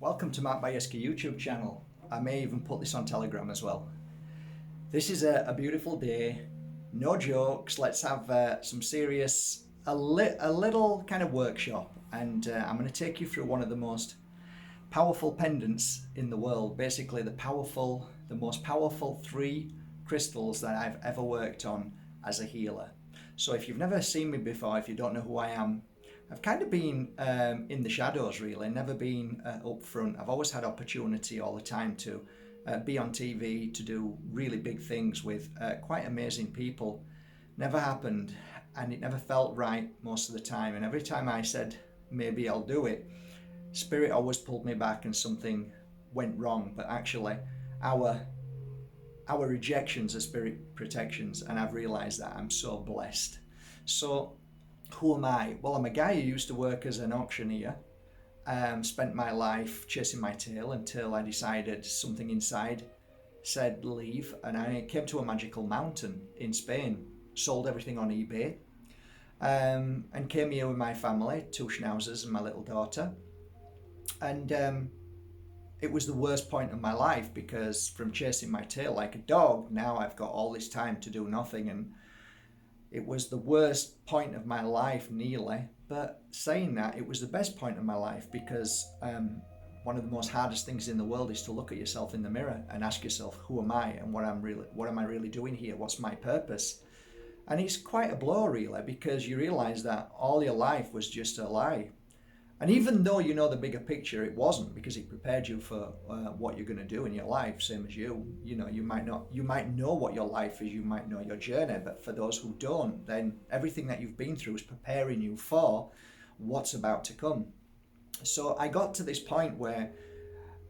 Welcome to Mark Bajerski YouTube channel. I may even put this on Telegram as well. This is a beautiful day, no jokes. Let's have some serious, a little kind of workshop, and I'm going to take you through one of the most powerful pendants in the world. Basically the most powerful 3 crystals that I've ever worked on as a healer. So if you've never seen me before, if you don't know who I am, I've kind of been in the shadows really, never been up front. I've always had opportunity all the time to be on TV, to do really big things with quite amazing people. Never happened, and it never felt right most of the time. And every time I said, maybe I'll do it, Spirit always pulled me back and something went wrong. But actually, our rejections are Spirit protections, and I've realized that I'm so blessed. So who am I? Well, I'm a guy who used to work as an auctioneer, spent my life chasing my tail until I decided something inside said leave, and I came to a magical mountain in Spain, sold everything on eBay, and came here with my family, 2 schnauzers and my little daughter. And it was the worst point of my life, because from chasing my tail like a dog, now I've got all this time to do nothing, and it was the worst point of my life, nearly. But saying that, it was the best point of my life, because one of the most hardest things in the world is to look at yourself in the mirror and ask yourself, who am I, and what am I really doing here? What's my purpose? And it's quite a blow really, because you realize that all your life was just a lie. And even though you know the bigger picture, it wasn't, because it prepared you for what you're going to do in your life, same as you. You know, you might know what your life is, you might know your journey, but for those who don't, then everything that you've been through is preparing you for what's about to come. So I got to this point where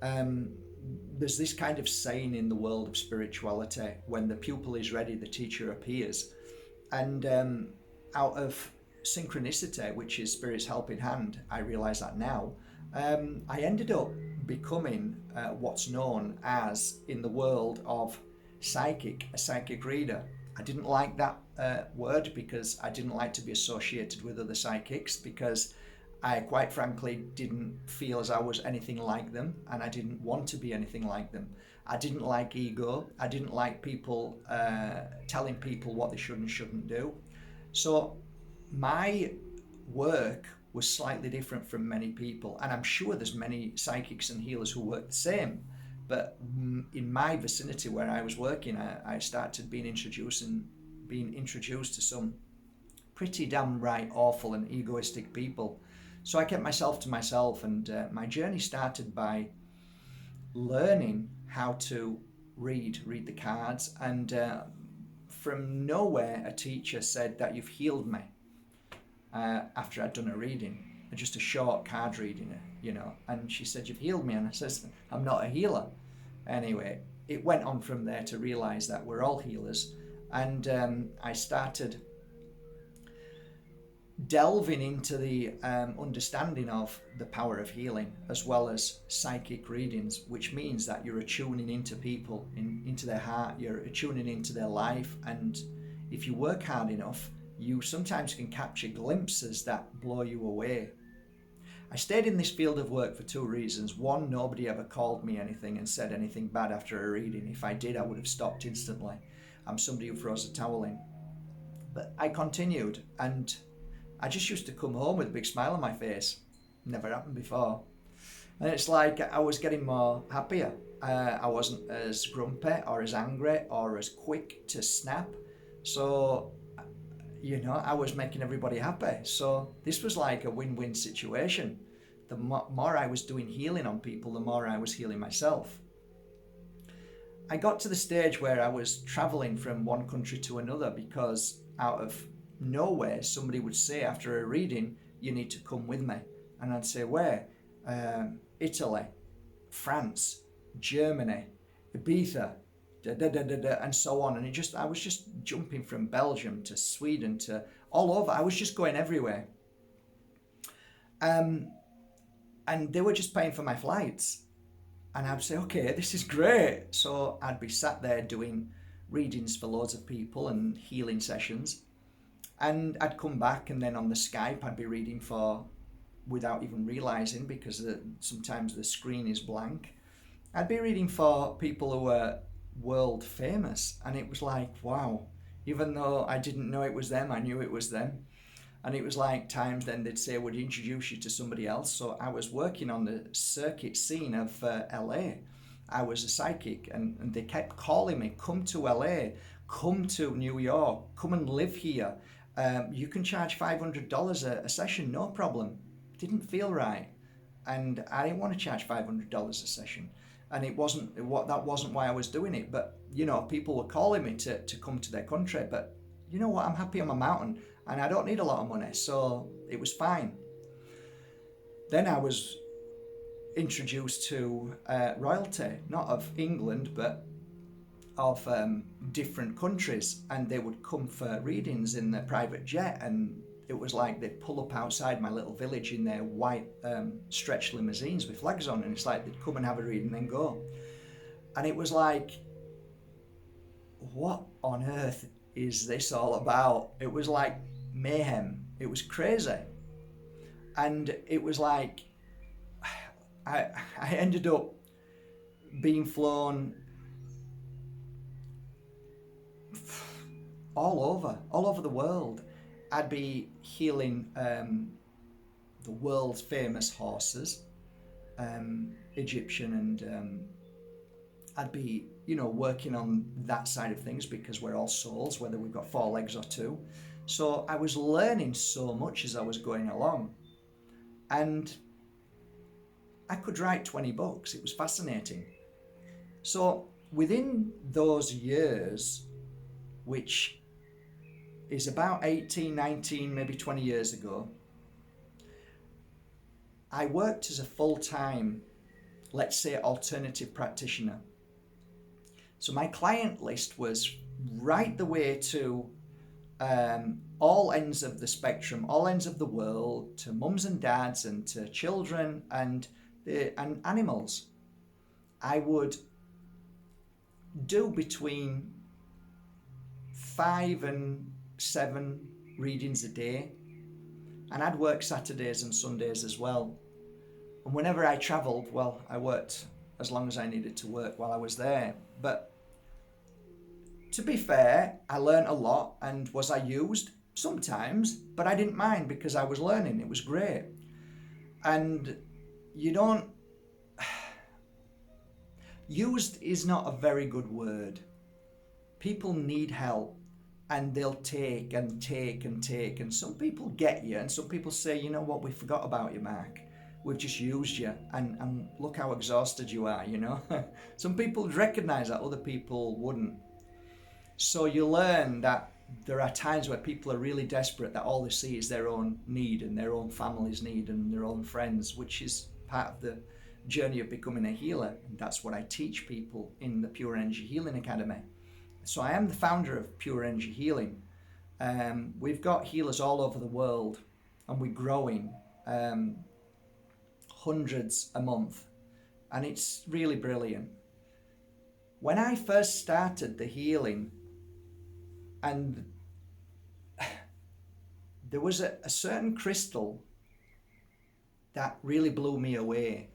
there's this kind of saying in the world of spirituality: when the pupil is ready, the teacher appears. And out of synchronicity, which is Spirit's helping hand, I realize that now, I ended up becoming what's known as, in the world of a psychic reader. I didn't like that word, because I didn't like to be associated with other psychics, because I quite frankly didn't feel as I was anything like them, and I didn't want to be anything like them. I didn't like ego. I didn't like people telling people what they should and shouldn't do. So my work was slightly different from many people, and I'm sure there's many psychics and healers who work the same, but in my vicinity where I was working, I started being introduced to some pretty damn right awful and egoistic people. So I kept myself to myself, and my journey started by learning how to read the cards, and from nowhere a teacher said that you've healed me. After I'd done a reading, just a short card reading, and she said, you've healed me, and I says, I'm not a healer. Anyway, it went on from there to realize that we're all healers, and I started delving into the understanding of the power of healing, as well as psychic readings, which means that you're attuning into people, into their heart, you're attuning into their life, and if you work hard enough, you sometimes can capture glimpses that blow you away. I stayed in this field of work for 2 reasons. One, nobody ever called me anything and said anything bad after a reading. If I did, I would have stopped instantly. I'm somebody who throws a towel in. But I continued, and I just used to come home with a big smile on my face. Never happened before. And it's like I was getting more happier. I wasn't as grumpy or as angry or as quick to snap. So I was making everybody happy. So this was like a win-win situation. The more I was doing healing on people, the more I was healing myself. I got to the stage where I was traveling from one country to another, because out of nowhere somebody would say after a reading, you need to come with me. And I'd say, where? Italy, France, Germany, Ibiza, and so on. And I was just jumping from Belgium to Sweden to all over. I was just going everywhere. And they were just paying for my flights. And I'd say, okay, this is great. So I'd be sat there doing readings for loads of people and healing sessions. And I'd come back, and then on the Skype, I'd be reading for without even realizing, because sometimes the screen is blank. I'd be reading for people who were world famous, and it was like, wow, even though I didn't know it was them, I knew it was them. And it was like times then they'd say, would introduce you to somebody else. So I was working on the circuit scene of LA. I was a psychic, and they kept calling me, come to LA, come to New York, come and live here. You can charge $500 a session, no problem. Didn't feel right. And I didn't want to charge $500 a session. And that wasn't why I was doing it. But, people were calling me to come to their country. But you know what? I'm happy on my mountain, and I don't need a lot of money. So it was fine. Then I was introduced to royalty, not of England, but of different countries. And they would come for readings in their private jet. And it was like they'd pull up outside my little village in their white stretch limousines with flags on, and it's like they'd come and have a read and then go. And it was like, what on earth is this all about? It was like mayhem. It was crazy. And it was like, I ended up being flown all over the world. I'd be healing the world's famous horses, Egyptian, and I'd be, working on that side of things, because we're all souls, whether we've got 4 legs or 2. So I was learning so much as I was going along, and I could write 20 books. It was fascinating. So within those years, which is about 18, 19, maybe 20 years ago, I worked as a full-time, let's say, alternative practitioner. So my client list was right the way to all ends of the spectrum, all ends of the world, to mums and dads and to children and animals. I would do between 5 and 7 readings a day, and I'd work Saturdays and Sundays as well. And whenever I travelled, well, I worked as long as I needed to work while I was there. But to be fair, I learned a lot. And was I used? Sometimes, but I didn't mind, because I was learning. It was great. And used is not a very good word. People need help, and they'll take and take and take. And some people get you, and some people say, you know what, we forgot about you, Mark. We've just used you, and look how exhausted you are, Some people recognise that, other people wouldn't. So you learn that there are times where people are really desperate, that all they see is their own need and their own family's need and their own friends, which is part of the journey of becoming a healer. And that's what I teach people in the Pure Energy Healing Academy. So I am the founder of Pure Energy Healing. We've got healers all over the world, and we're growing hundreds a month, and it's really brilliant. When I first started the healing, and there was a certain crystal that really blew me away,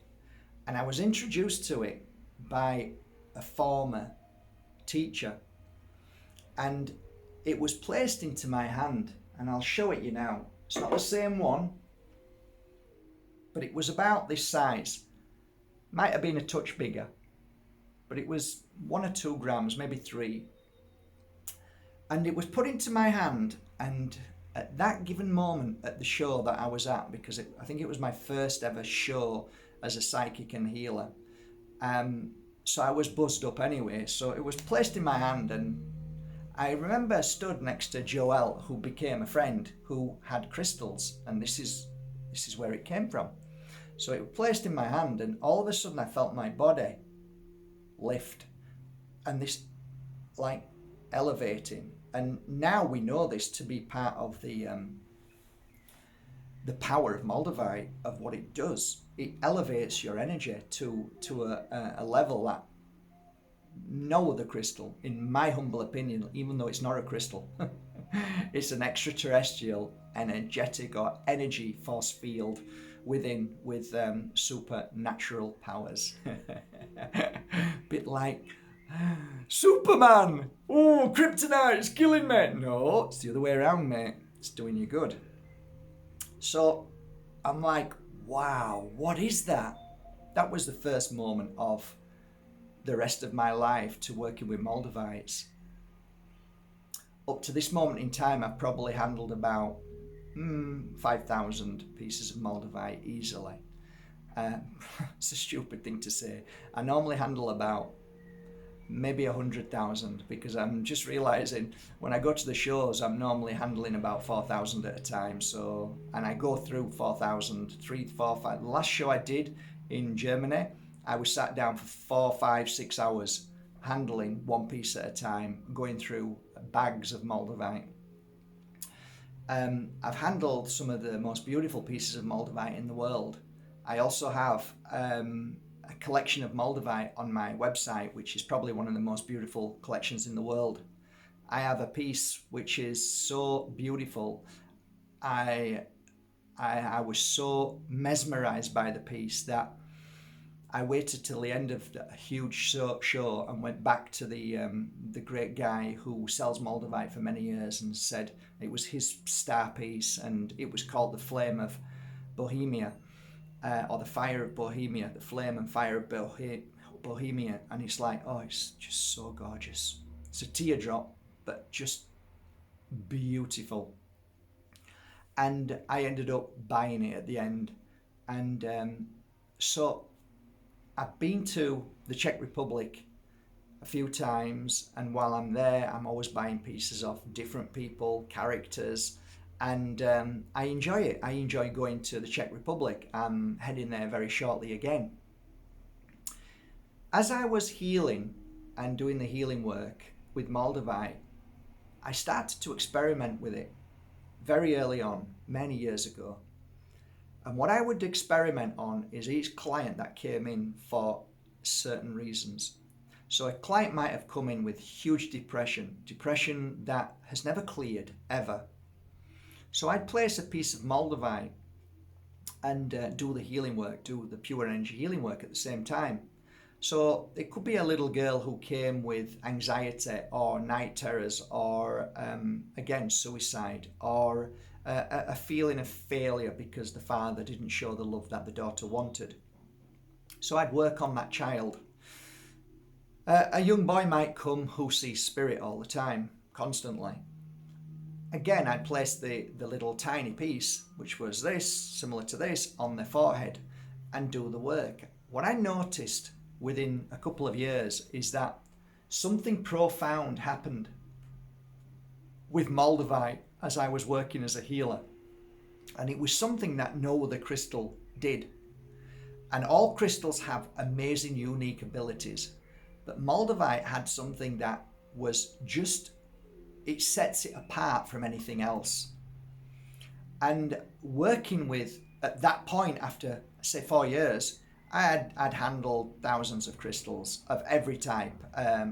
and I was introduced to it by a former teacher, and it was placed into my hand, and I'll show it you now. It's not the same one, but it was about this size. Might have been a touch bigger, but it was 1 or 2 grams, maybe 3. And it was put into my hand, and at that given moment at the show that I was at, because I think it was my first ever show as a psychic and healer, so I was buzzed up anyway. So it was placed in my hand, and I remember I stood next to Joelle, who became a friend, who had crystals, and this is where it came from. So it was placed in my hand, and all of a sudden I felt my body lift, and this like elevating. And now we know this to be part of the power of Moldavite, of what it does. It elevates your energy to a level that no other crystal, in my humble opinion, even though it's not a crystal, it's an extraterrestrial energetic or energy force field within with supernatural powers. Bit like Superman! Oh, kryptonite's killing me! No, it's the other way around, mate. It's doing you good. So I'm like, wow, what is that? That was the first moment of the rest of my life to working with Moldavites. Up to this moment in time, I've probably handled about 5,000 pieces of Moldavite easily. It's a stupid thing to say. I normally handle about maybe 100,000 because I'm just realizing when I go to the shows, I'm normally handling about 4,000 at a time. So, and I go through 4,000, 3, 4, 5. The last show I did in Germany, I was sat down for 4, 5, 6 hours handling one piece at a time, going through bags of Moldavite. I've handled some of the most beautiful pieces of Moldavite in the world. I also have a collection of Moldavite on my website, which is probably one of the most beautiful collections in the world. I have a piece which is so beautiful. I was so mesmerized by the piece that I waited till the end of a huge show and went back to the great guy who sells Moldavite for many years and said it was his star piece, and it was called the Flame of Bohemia, or the Fire of Bohemia, the Flame and Fire of Bohemia. And it's like, oh, it's just so gorgeous. It's a teardrop, but just beautiful. And I ended up buying it at the end. And so I've been to the Czech Republic a few times, and while I'm there, I'm always buying pieces of different people, characters, and I enjoy it. I enjoy going to the Czech Republic. I'm heading there very shortly again. As I was healing and doing the healing work with Moldavite, I started to experiment with it very early on, many years ago. And what I would experiment on is each client that came in for certain reasons. So a client might have come in with huge depression that has never cleared, ever. So I'd place a piece of Moldavite and do the healing work, do the pure energy healing work at the same time. So it could be a little girl who came with anxiety or night terrors or, again, suicide, or a feeling of failure because the father didn't show the love that the daughter wanted. So I'd work on that child. A young boy might come who sees spirit all the time, constantly. Again, I'd place the little tiny piece, which was this, similar to this, on their forehead and do the work. What I noticed within a couple of years is that something profound happened with Moldavite as I was working as a healer. And it was something that no other crystal did. And all crystals have amazing, unique abilities. But Moldavite had something that was just, it sets it apart from anything else. And working with, at that point, after, say, 4 years, I'd handled thousands of crystals of every type,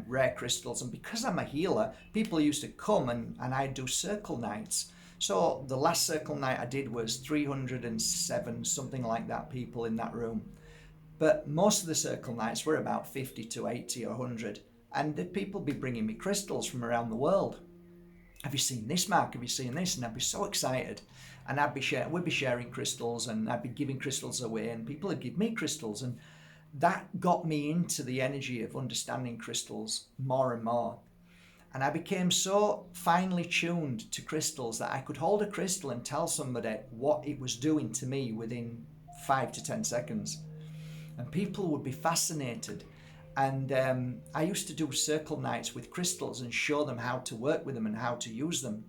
rare crystals. And because I'm a healer, people used to come and I'd do circle nights. So the last circle night I did was 307, something like that, people in that room. But most of the circle nights were about 50 to 80 or 100. And the people be bringing me crystals from around the world. Have you seen this, Mark? Have you seen this? And I'd be so excited. And we'd be sharing crystals, and I'd be giving crystals away, and people would give me crystals. And that got me into the energy of understanding crystals more and more. And I became so finely tuned to crystals that I could hold a crystal and tell somebody what it was doing to me within 5 to 10 seconds. And people would be fascinated. And I used to do circle nights with crystals and show them how to work with them and how to use them.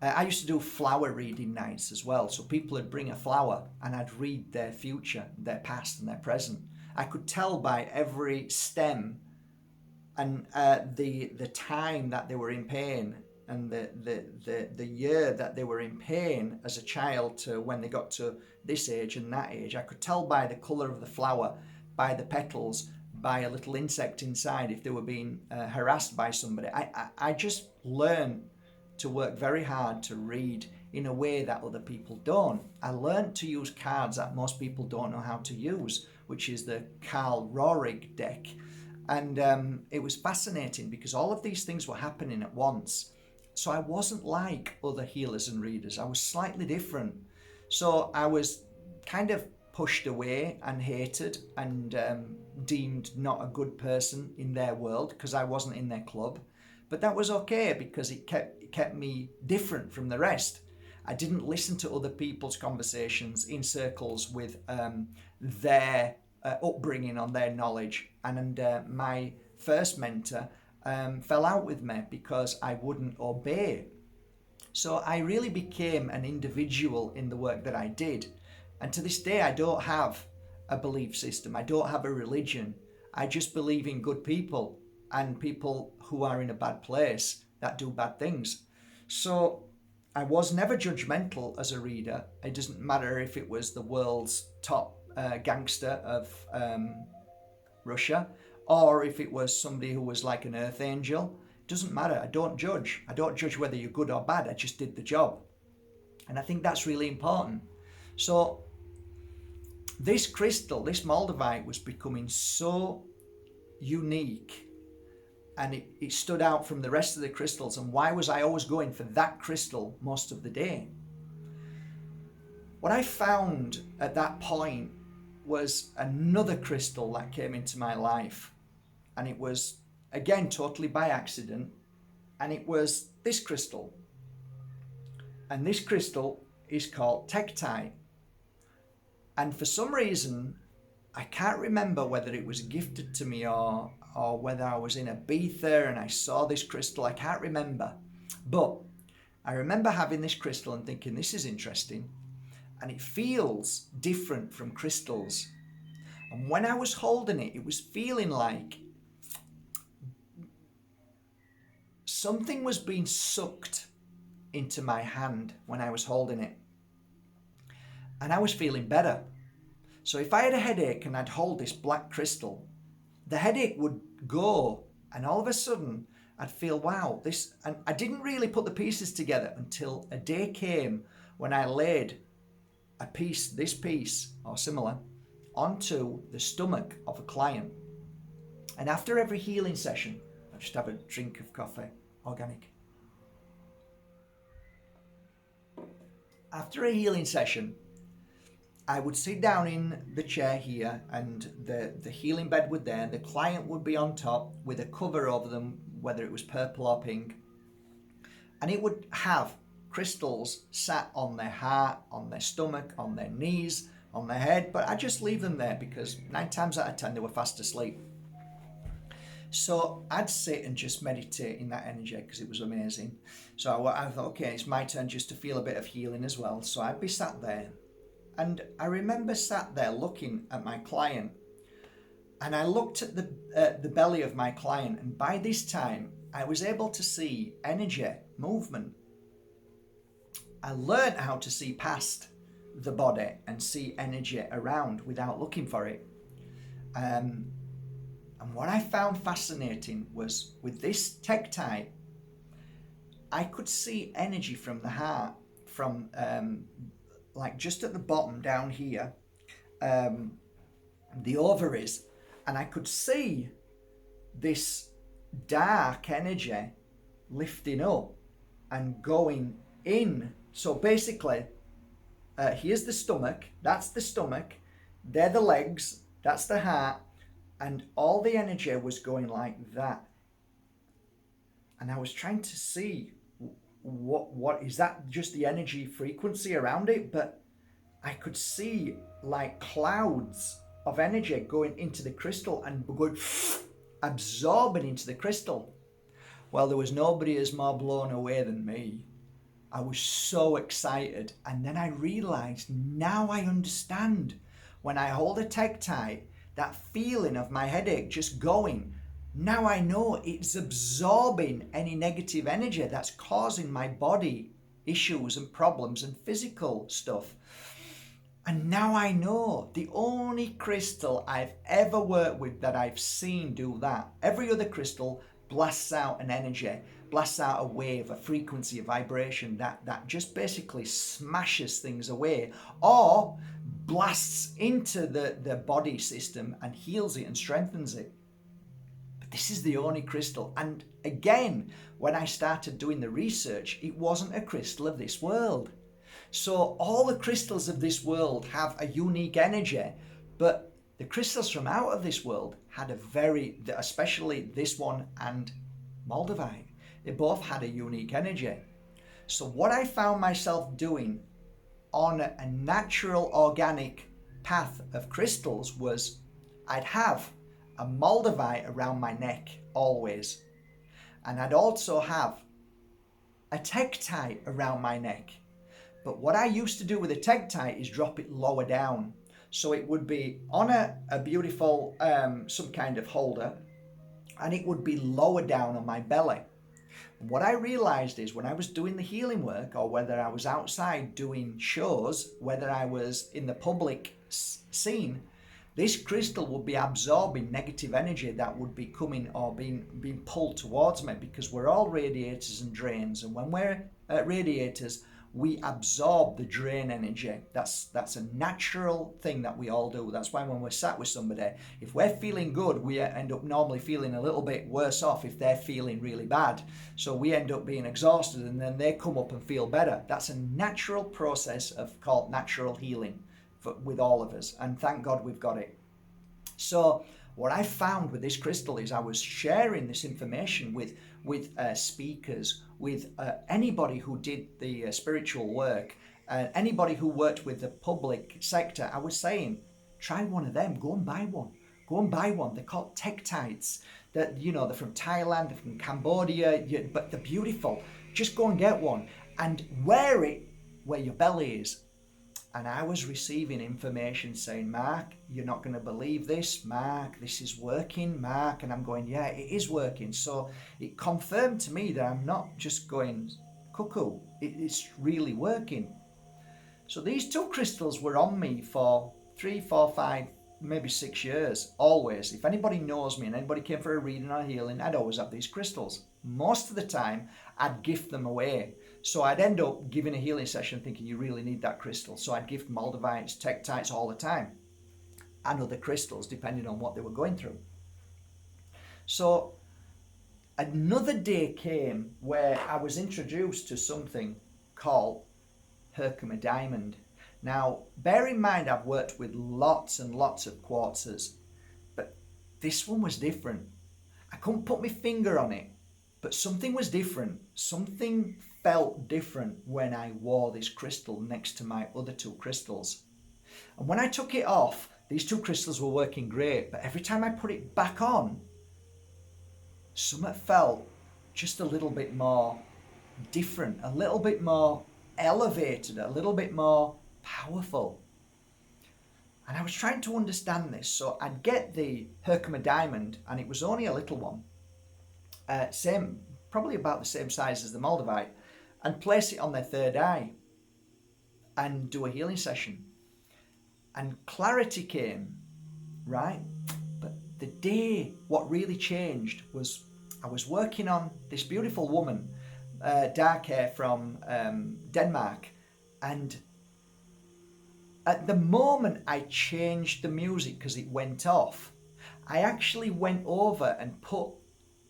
I used to do flower reading nights as well. So people would bring a flower and I'd read their future, their past and their present. I could tell by every stem and the time that they were in pain and the year that they were in pain as a child to when they got to this age and that age. I could tell by the colour of the flower, by the petals, by a little insect inside if they were being harassed by somebody. I just learned to work very hard to read in a way that other people don't. I learned to use cards that most people don't know how to use, which is the Karl Rohrig deck. And it was fascinating because all of these things were happening at once. So I wasn't like other healers and readers. I was slightly different. So I was kind of pushed away and hated and deemed not a good person in their world because I wasn't in their club. But that was okay because it kept me different from the rest. I didn't listen to other people's conversations in circles with their upbringing on their knowledge. And my first mentor fell out with me because I wouldn't obey. So I really became an individual in the work that I did. And to this day, I don't have a belief system. I don't have a religion. I just believe in good people and people who are in a bad place that do bad things. So I was never judgmental as a reader. It doesn't matter if it was the world's top gangster of Russia, or if it was somebody who was like an earth angel. It doesn't matter. I don't judge. I don't judge whether you're good or bad. I just did the job. And I think that's really important. So this crystal, this Moldavite, was becoming so unique, and it stood out from the rest of the crystals. And why was I always going for that crystal most of the day? What I found at that point was another crystal that came into my life, and it was again totally by accident, and it was this crystal. And this crystal is called Tektite. And for some reason, I can't remember whether it was gifted to me or whether I was in Ibiza and I saw this crystal. I can't remember. But I remember having this crystal and thinking, this is interesting. And it feels different from crystals. And when I was holding it, it was feeling like something was being sucked into my hand when I was holding it. And I was feeling better. So if I had a headache and I'd hold this black crystal, the headache would go, and all of a sudden I'd feel, wow, this. And I didn't really put the pieces together until a day came when I laid this piece or similar, onto the stomach of a client. And after every healing session, I just have a drink of coffee, organic. After a healing session, I would sit down in the chair here, and the healing bed would there. The client would be on top with a cover over them, whether it was purple or pink. And it would have crystals sat on their heart, on their stomach, on their knees, on their head. But I just leave them there because 9 times out of 10 they were fast asleep. So I'd sit and just meditate in that energy because it was amazing. So I thought, okay, it's my turn just to feel a bit of healing as well. So I'd be sat there. And I remember sat there looking at my client, and I looked at the belly of my client, and by this time I was able to see energy, movement. I learned how to see past the body and see energy around without looking for it. And what I found fascinating was with this Tektite, I could see energy from the heart, from like just at the bottom down here, the ovaries, and I could see this dark energy lifting up and going in. So basically, here's the stomach, that's the stomach, they're the legs, that's the heart, and all the energy was going like that. And I was trying to see what is that, just the energy frequency around it, but I could see like clouds of energy going into the crystal and going absorbing into the crystal. Well, there was nobody as more blown away than me. I was so excited, and then I realized, now I understand. When I hold a Tektite, that feeling of my headache just going, now I know it's absorbing any negative energy that's causing my body issues and problems and physical stuff. And now I know the only crystal I've ever worked with that I've seen do that. Every other crystal blasts out an energy, blasts out a wave, a frequency, a vibration that just basically smashes things away, or blasts into the body system and heals it and strengthens it. But this is the only crystal. And again, when I started doing the research, it wasn't a crystal of this world. So all the crystals of this world have a unique energy, but the crystals from out of this world had a very, especially this one and Moldavite, they both had a unique energy. So what I found myself doing on a natural organic path of crystals was I'd have a Moldavite around my neck always, and I'd also have a Tektite around my neck. But what I used to do with a Tektite is drop it lower down. So it would be on a beautiful, some kind of holder, and it would be lower down on my belly. And what I realized is when I was doing the healing work, or whether I was outside doing shows, whether I was in the public scene, this crystal would be absorbing negative energy that would be coming or being pulled towards me, because we're all radiators and drains. And when we're radiators, we absorb the drain energy. That's a natural thing that we all do. That's why when we're sat with somebody, if we're feeling good, we end up normally feeling a little bit worse off if they're feeling really bad. So we end up being exhausted, and then they come up and feel better. That's a natural process called natural healing with all of us. And thank God we've got it. So what I found with this crystal is I was sharing this information with speakers, with anybody who did the spiritual work, anybody who worked with the public sector. I was saying, try one of them, go and buy one. Go and buy one. They're called Tektites. They're from Thailand, they're from Cambodia, but they're beautiful. Just go and get one and wear it where your belly is. And I was receiving information saying, Mark, you're not going to believe this. Mark, this is working, Mark. And I'm going, yeah, it is working. So it confirmed to me that I'm not just going cuckoo. It's really working. So these two crystals were on me for 3, 4, 5, maybe 6 years, always. If anybody knows me and anybody came for a reading or healing, I'd always have these crystals. Most of the time, I'd gift them away. So I'd end up giving a healing session thinking you really need that crystal. So I'd gift Moldavites, Tektites all the time, and other crystals depending on what they were going through. So another day came where I was introduced to something called Herkimer diamond. Now, bear in mind I've worked with lots and lots of quartzes, but this one was different. I couldn't put my finger on it, but something was different. Something felt different when I wore this crystal next to my other two crystals. And when I took it off, these two crystals were working great, but every time I put it back on, something felt just a little bit more different, a little bit more elevated, a little bit more powerful. And I was trying to understand this, so I'd get the Herkimer diamond, and it was only a little one, probably about the same size as the Moldavite, and place it on their third eye and do a healing session. And clarity came, right? But the day, what really changed was I was working on this beautiful woman, dark hair from Denmark, and at the moment I changed the music because it went off, I actually went over and put,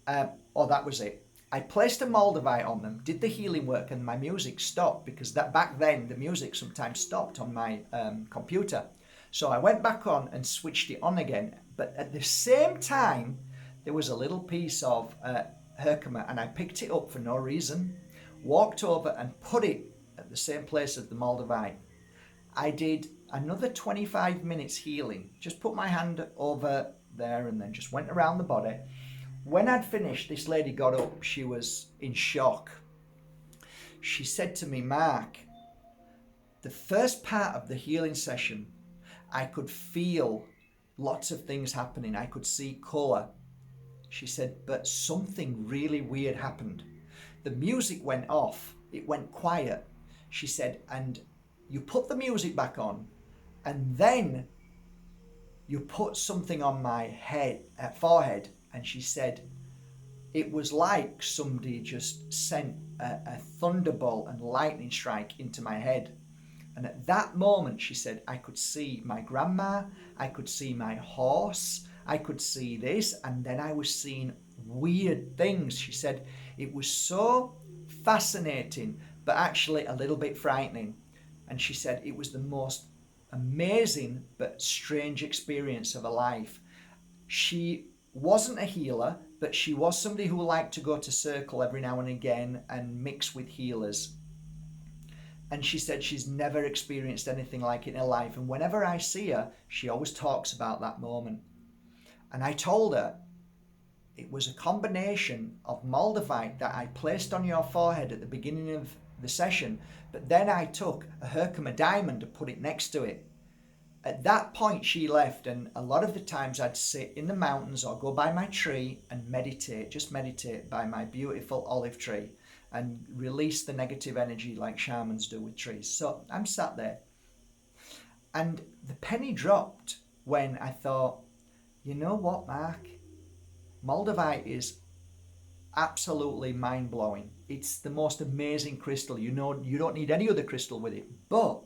that was it. I placed a Moldavite on them, did the healing work, and my music stopped because that back then the music sometimes stopped on my computer. So I went back on and switched it on again. But at the same time, there was a little piece of Herkimer, and I picked it up for no reason, walked over and put it at the same place as the Moldavite. I did another 25 minutes healing, just put my hand over there and then just went around the body. When I'd finished, this lady got up. She was in shock. She said to me, Mark, the first part of the healing session, I could feel lots of things happening. I could see colour. She said, but something really weird happened. The music went off. It went quiet. She said, and you put the music back on, and then you put something on my head, forehead. And she said, it was like somebody just sent a thunderbolt and lightning strike into my head. And at that moment, she said, I could see my grandma, I could see my horse, I could see this, and then I was seeing weird things. She said it was so fascinating, but actually a little bit frightening. And she said it was the most amazing but strange experience of her life. She wasn't a healer, but she was somebody who liked to go to circle every now and again and mix with healers. And she said she's never experienced anything like it in her life. And whenever I see her, she always talks about that moment. And I told her it was a combination of Moldavite that I placed on your forehead at the beginning of the session, but then I took a Herkimer diamond and put it next to it. At that point, she left, and a lot of the times I'd sit in the mountains or go by my tree and meditate, just meditate by my beautiful olive tree and release the negative energy like shamans do with trees. So I'm sat there, and the penny dropped when I thought, you know what, Mark? Moldavite is absolutely mind-blowing. It's the most amazing crystal. You know, you don't need any other crystal with it. But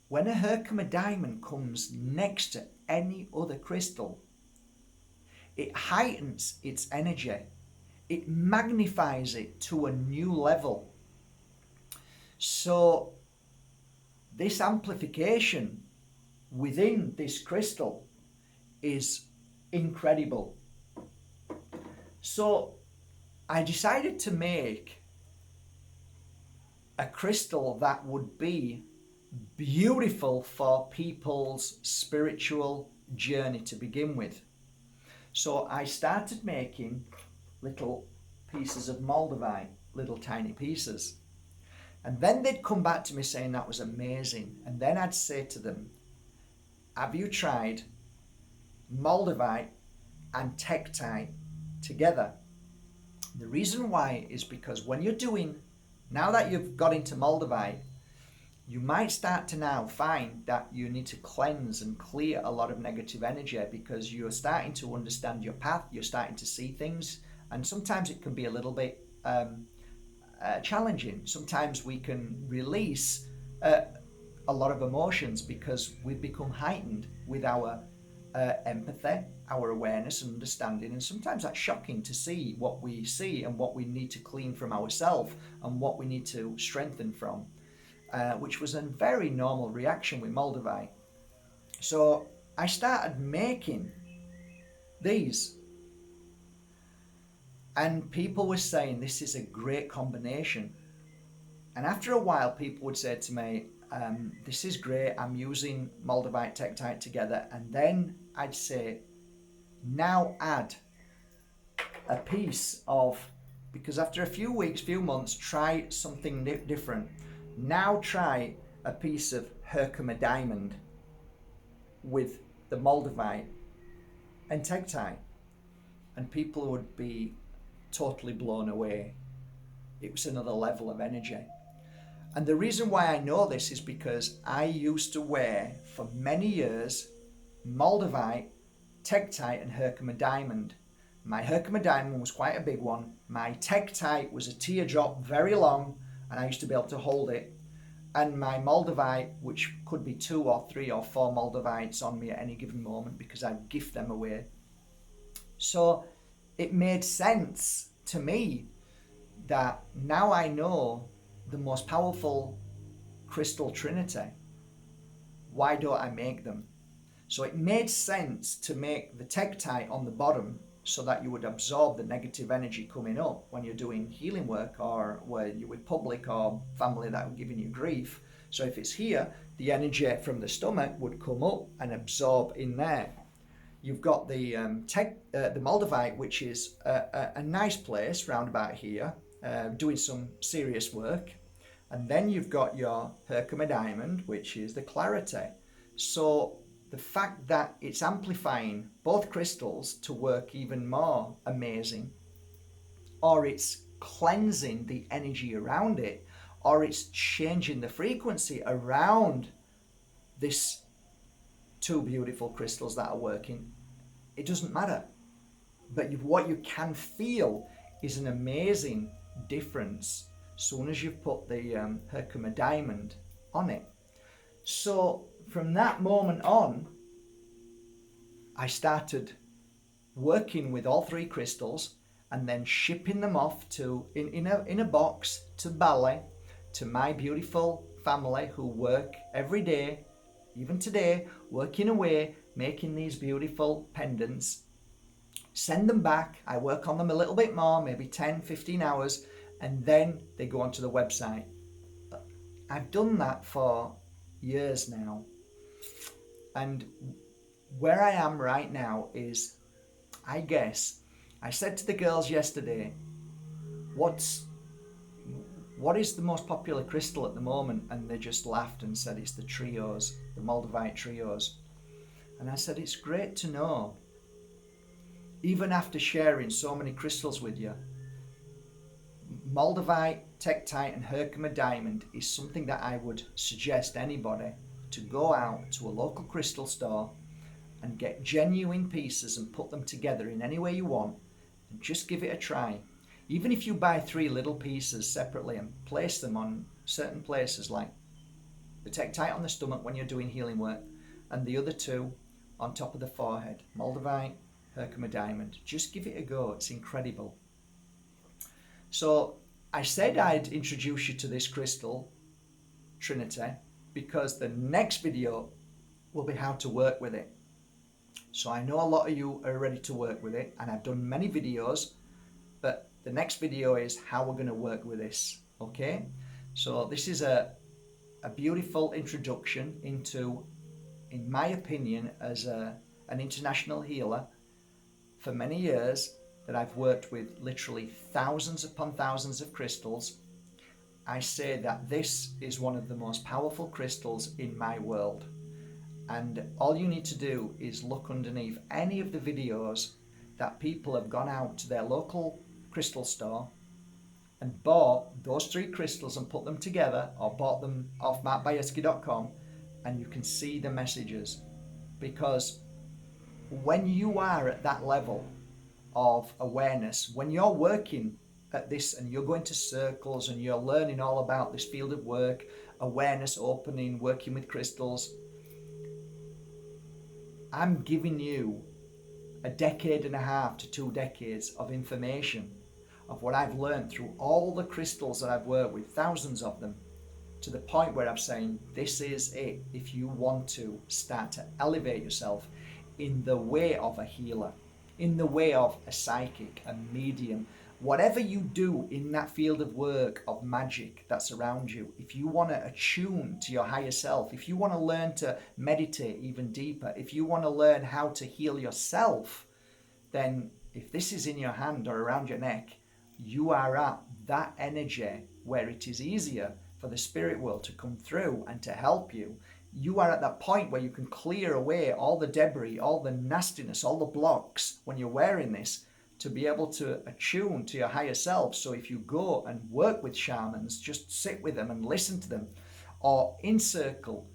when a Herkimer diamond comes next to any other crystal, it heightens its energy. It magnifies it to a new level. So this amplification within this crystal is incredible. So I decided to make a crystal that would be beautiful for people's spiritual journey to begin with. So I started making little pieces of Moldavite, little tiny pieces. And then they'd come back to me saying that was amazing. And then I'd say to them, have you tried Moldavite and Tektite together? The reason why is because when you're doing, now that you've got into Moldavite, you might start to now find that you need to cleanse and clear a lot of negative energy because you're starting to understand your path, you're starting to see things, and sometimes it can be a little bit challenging. Sometimes we can release a lot of emotions because we've become heightened with our empathy, our awareness and understanding, and sometimes that's shocking to see what we see and what we need to clean from ourselves and what we need to strengthen from. Which was a very normal reaction with Moldavite. So I started making these, and people were saying this is a great combination. And after a while, people would say to me, this is great, I'm using Moldavite Tektite together. And then I'd say, now add a piece of, because after a few weeks, few months, try something different. Now try a piece of Herkimer diamond with the Moldavite and Tektite, and people would be totally blown away. It was another level of energy. And the reason why I know this is because I used to wear for many years Moldavite, Tektite and Herkimer diamond. My Herkimer diamond was quite a big one. My Tektite was a teardrop, very long, and I used to be able to hold it. And my Moldavite, which could be 2 or 3 or 4 Moldavites on me at any given moment because I'd gift them away. So it made sense to me that now I know the most powerful crystal trinity. Why don't I make them? So it made sense to make the Tektite on the bottom so that you would absorb the negative energy coming up when you're doing healing work or where you're with public or family that are giving you grief. So if it's here, the energy from the stomach would come up and absorb in there. You've got the Moldavite, which is a nice place round about here, doing some serious work. And then you've got your Herkimer diamond, which is the clarity. So the fact that it's amplifying both crystals to work even more amazing, or it's cleansing the energy around it, or it's changing the frequency around this 2 beautiful crystals that are working, it doesn't matter. But what you can feel is an amazing difference soon as you've put the Herkimer diamond on it. So from that moment on, I started working with all three crystals and then shipping them off to in a box to Bali, to my beautiful family who work every day, even today, working away, making these beautiful pendants. Send them back. I work on them a little bit more, maybe 10, 15 hours, and then they go onto the website. I've done that for years now. And where I am right now is, I guess, I said to the girls yesterday, what is the most popular crystal at the moment? And they just laughed and said it's the trios, the Moldavite trios. And I said, it's great to know, even after sharing so many crystals with you, Moldavite, Tektite and Herkimer diamond is something that I would suggest anybody to go out to a local crystal store and get genuine pieces and put them together in any way you want and just give it a try. Even if you buy 3 little pieces separately and place them on certain places, like the Tektite on the stomach when you're doing healing work, and the other 2 on top of the forehead, Moldavite, Herkimer diamond, just give it a go. It's incredible. So I said I'd introduce you to this crystal, Trinity, because the next video will be how to work with it. So I know a lot of you are ready to work with it, and I've done many videos, but the next video is how we're going to work with this, okay? So this is a beautiful introduction into, in my opinion, as an international healer for many years, that I've worked with literally thousands upon thousands of crystals. I say that this is one of the most powerful crystals in my world. And all you need to do is look underneath any of the videos that people have gone out to their local crystal store and bought those 3 crystals and put them together, or bought them off Bajerski.com, and you can see the messages. Because when you are at that level of awareness, when you're working at this and you're going to circles and you're learning all about this field of work, awareness opening, working with crystals, I'm giving you a decade and a half to 2 decades of information of what I've learned through all the crystals that I've worked with, thousands of them, to the point where I'm saying this is it if you want to start to elevate yourself in the way of a healer, in the way of a psychic, a medium, whatever you do in that field of work of magic that's around you. If you want to attune to your higher self, if you want to learn to meditate even deeper, if you want to learn how to heal yourself, then if this is in your hand or around your neck, you are at that energy where it is easier for the spirit world to come through and to help you. You are at that point where you can clear away all the debris, all the nastiness, all the blocks when you're wearing this, to be able to attune to your higher self. So if you go and work with shamans, just sit with them and listen to them, or in circle,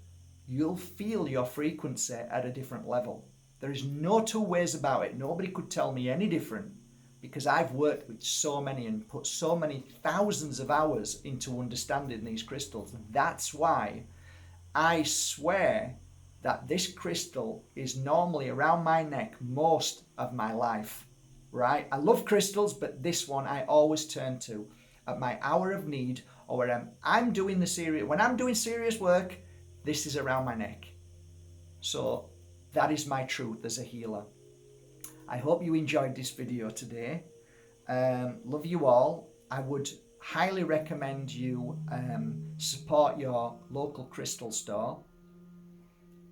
you'll feel your frequency at a different level. There is no 2 ways about it. Nobody could tell me any different, because I've worked with so many and put so many thousands of hours into understanding these crystals. That's why I swear that this crystal is normally around my neck most of my life, right? I love crystals, but this one I always turn to at my hour of need, or when I'm doing when I'm doing serious work, this is around my neck. So that is my truth as a healer. I hope you enjoyed this video today. Love you all. I would highly recommend you support your local crystal store.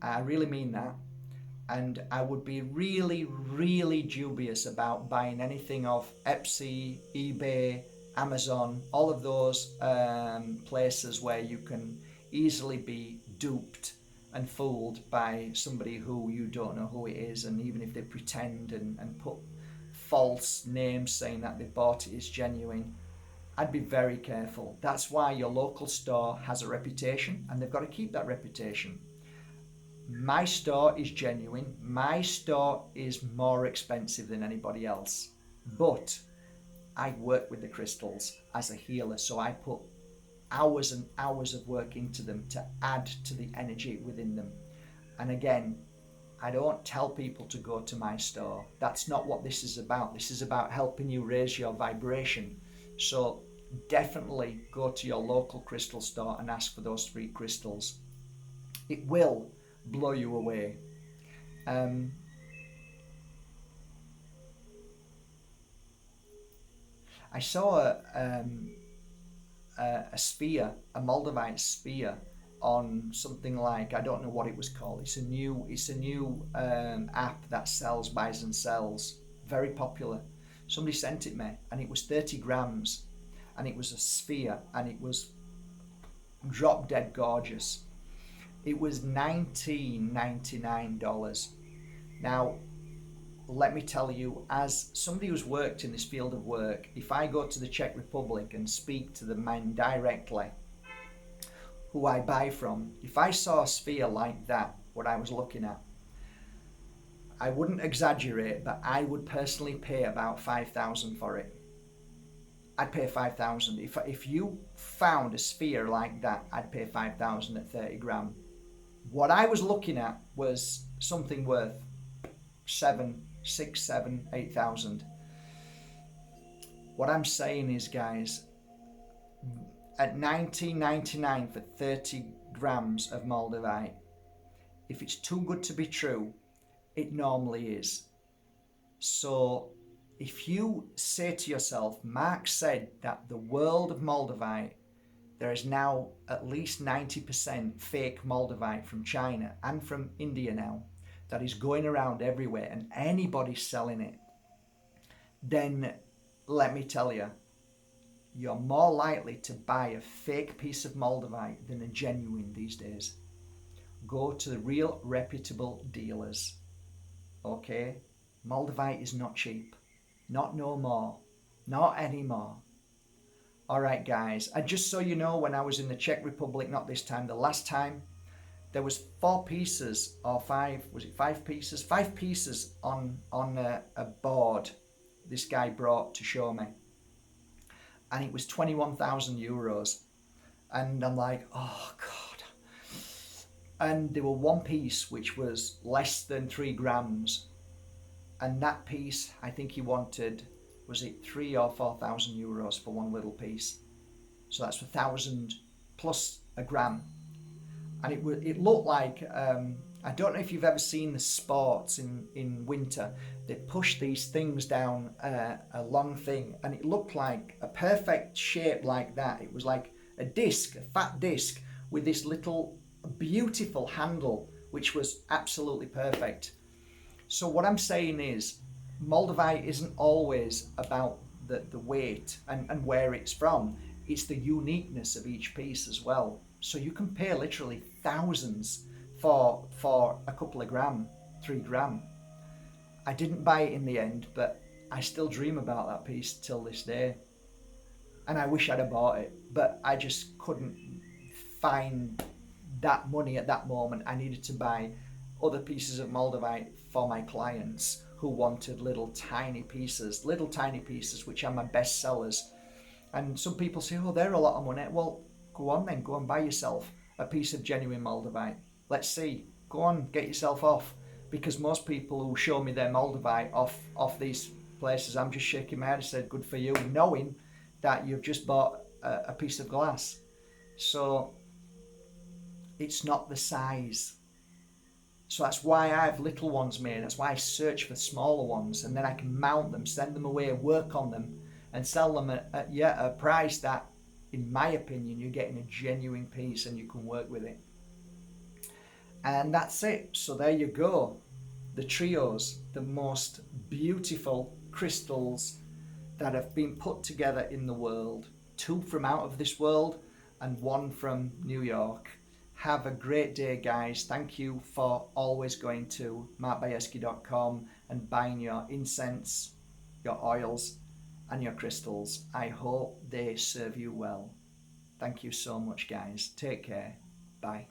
I really mean that. And I would be really, really dubious about buying anything off Etsy, eBay, Amazon, all of those places where you can easily be duped and fooled by somebody who you don't know who it is, and even if they pretend and put false names saying that they bought it is genuine, I'd be very careful. That's why your local store has a reputation, and they've got to keep that reputation. My store is genuine. My store is more expensive than anybody else. But I work with the crystals as a healer, so I put hours and hours of work into them to add to the energy within them. And again, I don't tell people to go to my store. That's not what this is about. This is about helping you raise your vibration. So definitely go to your local crystal store and ask for those 3 crystals. It will blow you away. I saw a sphere, a Moldavite sphere, on something like, I don't know what it was called. It's a new app that buys and sells. Very popular. Somebody sent it me, and it was 30 grams, and it was a sphere, and it was drop dead gorgeous. It was $19.99. Now, let me tell you, as somebody who's worked in this field of work, if I go to the Czech Republic and speak to the man directly who I buy from, if I saw a sphere like that, what I was looking at, I wouldn't exaggerate, but I would personally pay about 5,000 for it. I'd pay 5,000. If you found a sphere like that, I'd pay 5,000 at 30 gram. What I was looking at was something worth 6, 7, 8,000. What I'm saying is, guys, at $19.99 for 30 grams of Moldavite, if it's too good to be true, it normally is. So if you say to yourself, Mark said that the world of Moldavite, there is now at least 90% fake Moldavite from China and from India now, that is going around everywhere and anybody's selling it, then let me tell you, you're more likely to buy a fake piece of Moldavite than a genuine these days. Go to the real reputable dealers. Okay? Moldavite is not cheap. Not no more. Not anymore. Alright guys, and just so you know, when I was in the Czech Republic, not this time, the last time, there was 4 pieces or 5, was it 5 pieces? 5 pieces on a board this guy brought to show me. And it was 21,000 euros. And I'm like, oh God. And there were 1 piece which was less than 3 grams. And that piece, I think he wanted, was it 3 or 4,000 euros for 1 little piece. So that's 1,000 plus a gram. And it looked like, I don't know if you've ever seen the sports in winter. They push these things down a long thing, and it looked like a perfect shape like that. It was like a disc, a fat disc, with this little beautiful handle, which was absolutely perfect. So what I'm saying is, Moldavite isn't always about the weight and where it's from. It's the uniqueness of each piece as well. So you can pay literally thousands for a couple of gram, 3 gram. I didn't buy it in the end, but I still dream about that piece till this day. And I wish I'd have bought it, but I just couldn't find that money at that moment. I needed to buy other pieces of Moldavite for my clients who wanted little tiny pieces, which are my best sellers. And some people say, oh, they're a lot of money. Well, go on then, go and buy yourself a piece of genuine Moldavite. Let's see, go on, get yourself off. Because most people who show me their Moldavite off these places, I'm just shaking my head and said, good for you, knowing that you've just bought a piece of glass. So it's not the size. So that's why I have little ones made. That's why I search for smaller ones, and then I can mount them, send them away, work on them, and sell them at a price that, in my opinion, you're getting a genuine piece and you can work with it. And that's it. So there you go. The trios, the most beautiful crystals that have been put together in the world. 2 from out of this world and 1 from New York. Have a great day, guys. Thank you for always going to markbajerski.com and buying your incense, your oils, and your crystals. I hope they serve you well. Thank you so much, guys. Take care. Bye.